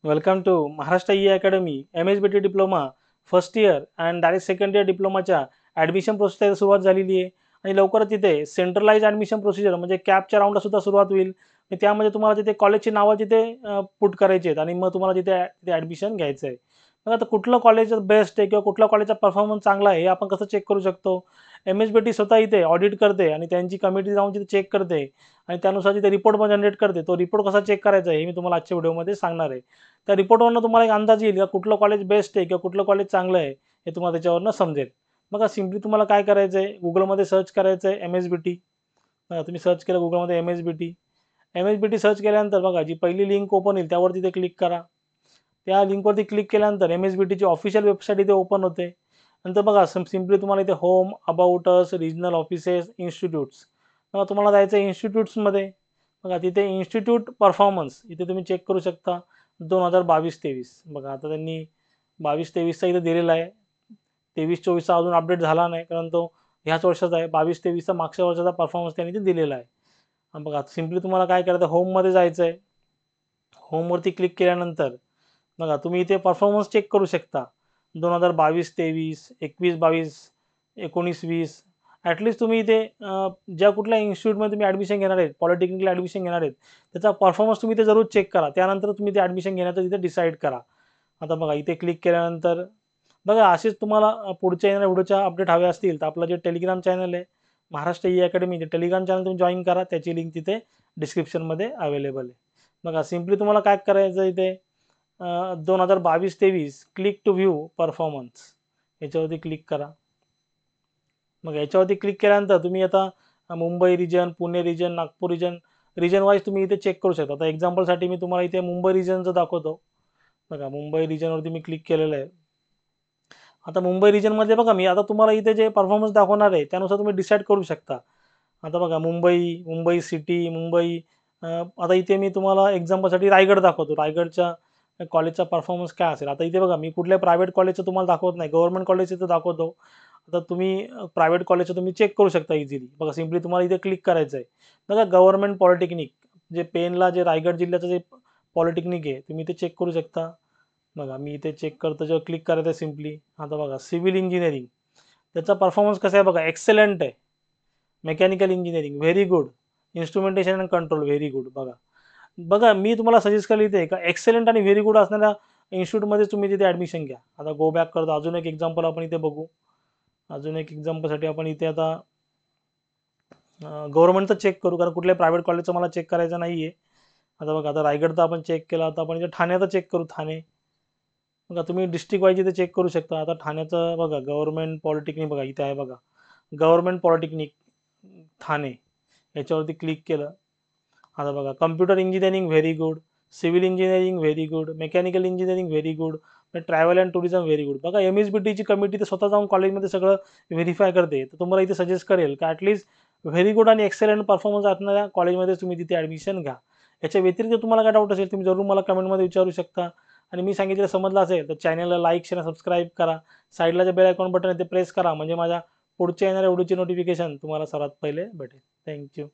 Welcome to Maharashtra e academy MSBT diploma first year and direct second year डिप्लोमाच्या admission प्रोसेसला सुरुवात झालेली आहे आणि लवकरच तिथे सेंट्रलाइज ॲडमिशन प्रोसिजर म्हणजे कॅपच्या राऊंडला सुद्धा सुरुवात होईल. त्यामध्ये तुम्हाला तिथे कॉलेजची नावं तिथे पुट करायची आहेत आणि मग तुम्हाला तिथे तिथे ॲडमिशन घ्यायचं आहे. मग आता कुठलं कॉलेज बेस्ट आहे किंवा कुठल्या कॉलेजचा परफॉर्मन्स चांगला आहे हे आपण कसं चेक करू शकतो? MSBT स्वतः इथे ऑडिट करते आणि त्यांची कमिटी जाऊन तिथे चेक करते आणि त्यानुसार तिथे रिपोर्ट पण जनरेट करते. तो रिपोर्ट कसा चेक करायचा आहे हे मी तुम्हाला आजच्या व्हिडिओमध्ये सांगणार आहे. त्या रिपोर्टवरनं तुम्हाला एक अंदाज येईल का कुठलं कॉलेज बेस्ट आहे किंवा कुठलं कॉलेज चांगलं आहे हे तुम्हाला त्याच्यावरनं समजेल. बघा सिम्पली तुम्हाला काय करायचं आहे, गुगलमध्ये सर्च करायचं आहे MSBT. तुम्ही सर्च केलं गुगलमध्ये MSBT. MSBT सर्च केल्यानंतर बघा जी पहिली लिंक ओपन होईल त्यावर तिथे क्लिक करा. त्या लिंकवरती क्लिक केल्यानंतर MSBTची ऑफिशियल वेबसाईट इथे ओपन होते. नंतर बघा सिम्पली तुम्हाला इथे home, about us, regional offices, institutes. बघा तुम्हाला जायचं आहे इन्स्टिट्यूट्समध्ये. बघा तिथे इन्स्टिट्यूट परफॉर्मन्स इथे तुम्ही चेक करू शकता 2022-23. बघा आता त्यांनी 22-23चा इथे दिलेला आहे. 23-24चा अजून अपडेट झाला नाही कारण तो ह्याच वर्षाचा आहे. 22-23चा मागच्या वर्षाचा परफॉर्मन्स त्यांनी इथे दिलेला आहे. बघा सिम्पली तुम्हाला काय करायचं होममध्ये जायचं आहे. होमवरती क्लिक केल्यानंतर बघा तुम्ही इथे परफॉर्मन्स चेक करू शकता. 2022-23, 21-22, 19-20 ॲटलीस्ट तुम्ही इथे ज्या कुठल्या इन्स्टिट्यूटमध्ये तुम्ही ॲडमिशन घेणार आहेत, पॉलिटेक्निकला ॲडमिशन घेणार आहेत, त्याचा परफॉर्मन्स तुम्ही इथे जरूर चेक करा. त्यानंतर तुम्ही ते ॲडमिशन घेण्याचं तिथे डिसाईड करा. आता बघा इथे क्लिक केल्यानंतर बघा असेच तुम्हाला पुढच्या येणाऱ्या व्हिडिओच्या अपडेट हवे असतील तर आपलं जे टेलिग्राम चॅनल आहे महाराष्ट्र ई अकॅडमी, ते टेलिग्राम चॅनल तुम्ही जॉईन करा. त्याची लिंक तिथे डिस्क्रिप्शनमध्ये अवेलेबल आहे. बघा सिम्पली तुम्हाला काय करायचं इथे 2022-23 क्लिक टू व्ह्यू परफॉर्मन्स याच्यावरती क्लिक करा. मग याच्यावरती क्लिक केल्यानंतर तुम्ही आता Mumbai region, Pune region, Nagpur region, region wise तुम्ही इथे चेक करू शकता. आता एक्झाम्पलसाठी मी तुम्हाला इथे मुंबई रिजनचं दाखवतो. बघा मुंबई रिजनवरती मी क्लिक केलेलं आहे. आता मुंबई रिजनमध्ये बघा मी आता तुम्हाला इथे जे परफॉर्मन्स दाखवणार आहे त्यानुसार तुम्ही डिसाईड करू शकता. आता बघा मुंबई, मुंबई सिटी, मुंबई आता इथे मी तुम्हाला एक्झाम्पलसाठी रायगड दाखवतो. रायगडच्या कॉलेजचा परफॉर्मन्स काय असेल. आता इथे बघा मी कुठल्या प्रायव्हेट कॉलेजचं तुम्हाला दाखवत नाही, गव्हर्नमेंट कॉलेजचं इथं दाखवतो. आता तुम्ही प्रायव्हेट कॉलेजचं तुम्ही चेक करू शकता इझिली. बघा सिम्पली तुम्हाला इथे क्लिक करायचं आहे. बघा गव्हर्नमेंट पॉलिटेक्निक जे पेनला जे रायगड जिल्ह्याचं जे पॉलिटेक्निक आहे तुम्ही इथे चेक करू शकता. बघा मी इथे चेक करतो जेव्हा क्लिक करायचं आहे सिम्पली. आता बघा सिव्हिल इंजिनिअरिंग त्याचा परफॉर्मन्स कसा आहे बघा एक्सेलंट आहे. Mechanical engineering very good. Instrumentation and control very good. बघा बघा मी तुम्हाला सजेस्ट केलं इथे का एक्सेलंट आणि व्हेरी गुड असणाऱ्या इन्स्टिट्यूटमध्ये तुम्ही तिथे ॲडमिशन घ्या. आता गो बॅक करतो अजून एक एक्झाम्पल आपण इथे बघू. अजून एक एक्झाम्पलसाठी आपण इथे आता गव्हर्नमेंटचं चेक करू कारण कुठल्याही प्रायव्हेट कॉलेजचं मला चेक करायचं नाही आहे. आता बघा आता रायगडचा आपण चेक केला. आता आपण इथे ठाण्याचं चेक करू ठाणे. बघा तुम्ही डिस्ट्रिक्ट वाईज इथे चेक करू शकता. आता ठाण्याचं बघा गव्हर्नमेंट पॉलिटेक्निक बघा इथे आहे बघा गव्हर्नमेंट पॉलिटेक्निक ठाणे याच्यावरती क्लिक केलं. आता बघा computer engineering very good, civil engineering very good, mechanical engineering very good, travel and tourism very good. बघा MSBTची कमिटी तर स्वतः जाऊन कॉलेजमध्ये सगळं व्हेरीफाय करते. तर तुम्हाला इथे सजेस्ट करेल का ॲटलीस्ट व्हेरी गुड आणि एक्सेलंट परफॉर्मन्स असणाऱ्या कॉलेजमध्ये तुम्ही तिथे ॲडमिशन घ्या. याच्या व्यतिरिक्त तुम्हाला काय डाऊट असेल तुम्ही जरूर मला कमेंटमध्ये विचारू शकता. आणि मी सांगितलेलं समजलं असेल तर चॅनलला लाईक, शेअर, सबस्क्राईब करा. साईडला जे बेल आयकॉन बटन आहे ते प्रेस करा म्हणजे माझ्या पुढच्या येणाऱ्या व्हिडिओची नोटिफिकेशन तुम्हाला सर्वात पहिले भेटेल. थँक्यू.